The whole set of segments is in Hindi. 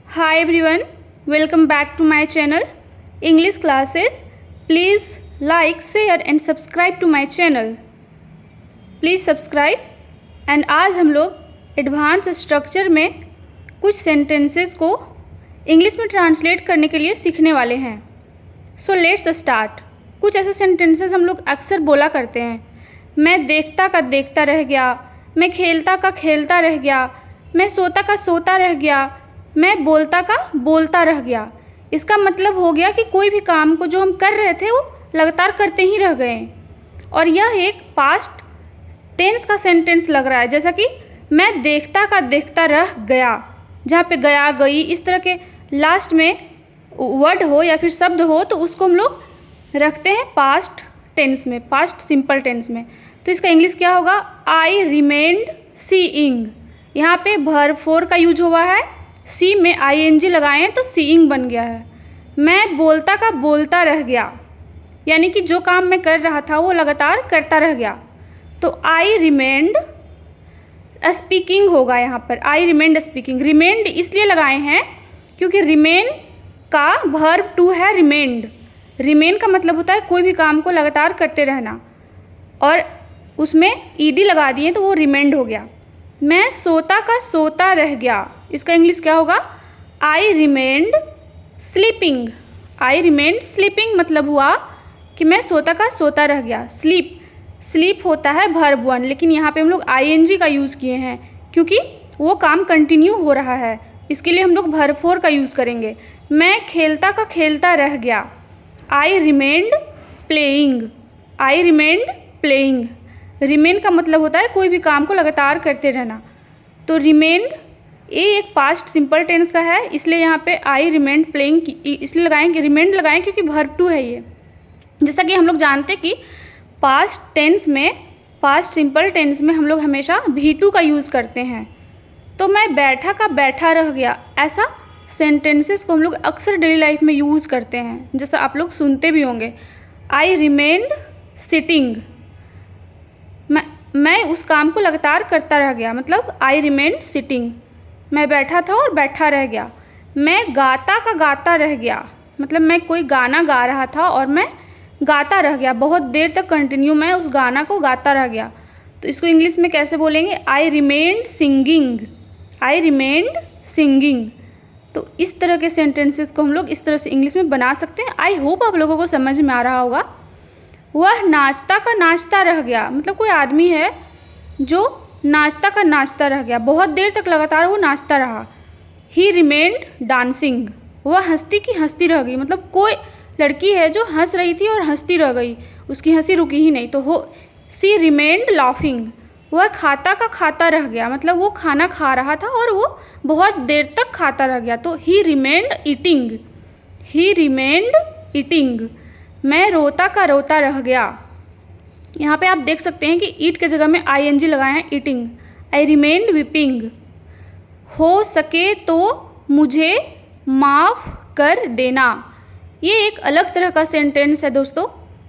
Hi everyone, welcome back to my channel English classes. Please like, share and subscribe to my channel. Please subscribe. And आज हम लोग एडवांस स्ट्रक्चर में कुछ सेंटेंसेस को इंग्लिश में ट्रांसलेट करने के लिए सीखने वाले हैं. So let's start. कुछ ऐसे सेंटेंसेस हम लोग अक्सर बोला करते हैं. मैं देखता का देखता रह गया, मैं खेलता का खेलता रह गया, मैं सोता का सोता रह गया, मैं बोलता का बोलता रह गया. इसका मतलब हो गया कि कोई भी काम को जो हम कर रहे थे वो लगातार करते ही रह गए. और यह एक पास्ट टेंस का सेंटेंस लग रहा है, जैसा कि मैं देखता का देखता रह गया, जहाँ पे गया गई इस तरह के लास्ट में वर्ड हो या फिर शब्द हो तो उसको हम लोग रखते हैं पास्ट टेंस में, पास्ट सिंपल टेंस में. तो इसका इंग्लिश क्या होगा? आई रिमेंड सीइंग. यहाँ पे वर्ब फोर का यूज हुआ है, सी में आईएनजी लगाए हैं तो सीइंग बन गया है. मैं बोलता का बोलता रह गया, यानी कि जो काम मैं कर रहा था वो लगातार करता रह गया. तो आई रिमेंड स्पीकिंग होगा यहाँ पर. आई रिमेंड स्पीकिंग. रिमेंड इसलिए लगाए हैं क्योंकि रिमेन का वर्ब टू है रिमेंड. रिमेन का मतलब होता है कोई भी काम को लगातार करते रहना, और उसमें ईडी लगा दिए तो वो रिमेंड हो गया. मैं सोता का सोता रह गया. इसका इंग्लिश क्या होगा? आई रिमेंड स्लीपिंग. आई रिमेंड स्लीपिंग मतलब हुआ कि मैं सोता का सोता रह गया. स्लीप, स्लीप होता है वर्ब वन, लेकिन यहाँ पे हम लोग आईएनजी का यूज़ किए हैं क्योंकि वो काम कंटिन्यू हो रहा है. इसके लिए हम लोग वर्ब फोर का यूज़ करेंगे. मैं खेलता का खेलता रह गया. आई रिमेंड प्लेइंग. आई रिमेंड प्लेइंग. रिमेन का मतलब होता है कोई भी काम को लगातार करते रहना. तो रिमेंड ये एक पास्ट सिंपल टेंस का है, इसलिए यहाँ पे आई रिमेंड प्लेइंग इसलिए लगाएंगे, रिमेंड लगाएं क्योंकि वर्ब टू है ये. जैसा कि हम लोग जानते हैं कि पास्ट टेंस में, पास्ट सिंपल टेंस में हम लोग हमेशा V2 का यूज़ करते हैं. तो मैं बैठा का बैठा रह गया, ऐसा सेंटेंसेस को हम लोग अक्सर डेली लाइफ में यूज़ करते हैं, जैसा आप लोग सुनते भी होंगे. आई रिमेंड सिटिंग. मैं उस काम को लगातार करता रह गया, मतलब आई रिमेंड सिटिंग. मैं बैठा था और बैठा रह गया. मैं गाता का गाता रह गया, मतलब मैं कोई गाना गा रहा था और मैं गाता रह गया, बहुत देर तक कंटिन्यू मैं उस गाना को गाता रह गया. तो इसको इंग्लिश में कैसे बोलेंगे? आई रिमेंड सिंगिंग. आई रिमेंड सिंगिंग. तो इस तरह के सेंटेंसेस को हम लोग इस तरह से इंग्लिश में बना सकते हैं. आई होप आप लोगों को समझ में आ रहा होगा. वह नाचता का नाचता रह गया, मतलब कोई आदमी है जो नाचता का नाचता रह गया, बहुत देर तक लगातार वो नाचता रहा. ही रिमेंड डांसिंग. वह हंसती की हंसती रह गई, मतलब कोई लड़की है जो हंस रही थी और हंसती रह गई, उसकी हंसी रुकी ही नहीं. तो हो सी रिमेंड लाफिंग. वह खाता का खाता रह गया, मतलब वो खाना खा रहा था और वो बहुत देर तक खाता रह गया. तो ही रिमेंड ईटिंग. ही रिमेंड ईटिंग. मैं रोता का रोता रह गया. यहाँ पे आप देख सकते हैं कि ईट के जगह में आईएनजी लगाए हैं, ईटिंग. आई रिमेंड वीपिंग. हो सके तो मुझे माफ़ कर देना. ये एक अलग तरह का सेंटेंस है दोस्तों.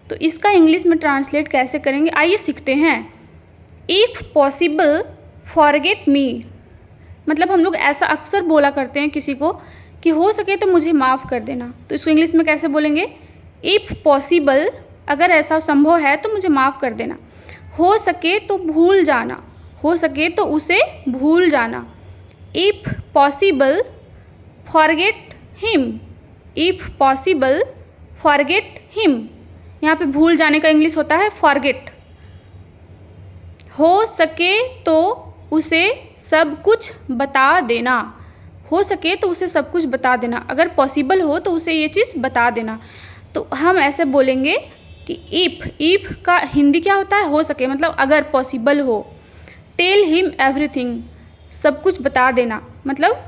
तो इसका इंग्लिश में ट्रांसलेट कैसे करेंगे, आइए सीखते हैं. If possible forget me. मतलब हम लोग ऐसा अक्सर बोला करते हैं किसी को कि हो सके तो मुझे माफ़ कर देना. तो इसको इंग्लिश में कैसे बोलेंगे? इफ़ पॉसिबल, अगर ऐसा संभव है तो मुझे माफ़ कर देना. हो सके तो भूल जाना. हो सके तो उसे भूल जाना. If possible forget him. If possible forget him. यहाँ पे भूल जाने का इंग्लिश होता है फॉरगेट. हो सके तो उसे सब कुछ बता देना. हो सके तो उसे सब कुछ बता देना, अगर पॉसिबल हो तो उसे ये चीज़ बता देना. तो हम ऐसे बोलेंगे कि इफ़ का हिंदी क्या होता है? हो सके, मतलब अगर पॉसिबल हो. Tell him everything. सब कुछ बता देना, मतलब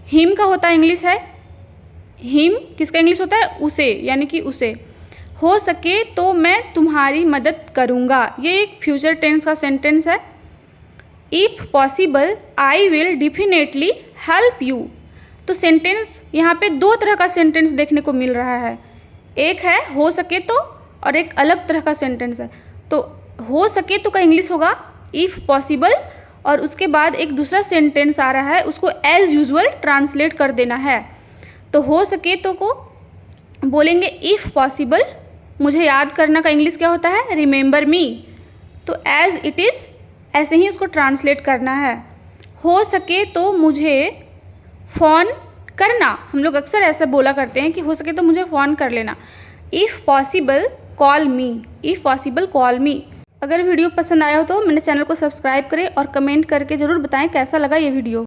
हिम का होता है इंग्लिश है हिम. किसका इंग्लिश होता है? उसे, यानी कि उसे. हो सके तो मैं तुम्हारी मदद करूँगा. ये एक फ्यूचर टेंस का सेंटेंस है. If possible I will definitely help you. तो सेंटेंस यहाँ पे दो तरह का सेंटेंस देखने को मिल रहा है. एक है हो सके तो, और एक अलग तरह का सेंटेंस है. तो हो सके तो का इंग्लिश होगा इफ़ पॉसिबल और उसके बाद एक दूसरा सेंटेंस आ रहा है, उसको एज़ यूजुअल ट्रांसलेट कर देना है। तो हो सके तो को बोलेंगे इफ़ पॉसिबल, मुझे याद करना का इंग्लिश क्या होता है, रिमेंबर मी। तो एज़ इट इज़ ऐसे ही उसको ट्रांसलेट करना है। हो सके तो मुझे फ़ोन करना, हम लोग अक्सर ऐसा बोला करते हैं कि हो सके तो मुझे फ़ोन कर लेना। If possible call me, if possible call मी। अगर वीडियो पसंद आया हो तो मेरे चैनल को सब्सक्राइब करें और कमेंट करके ज़रूर बताएं कैसा लगा ये वीडियो।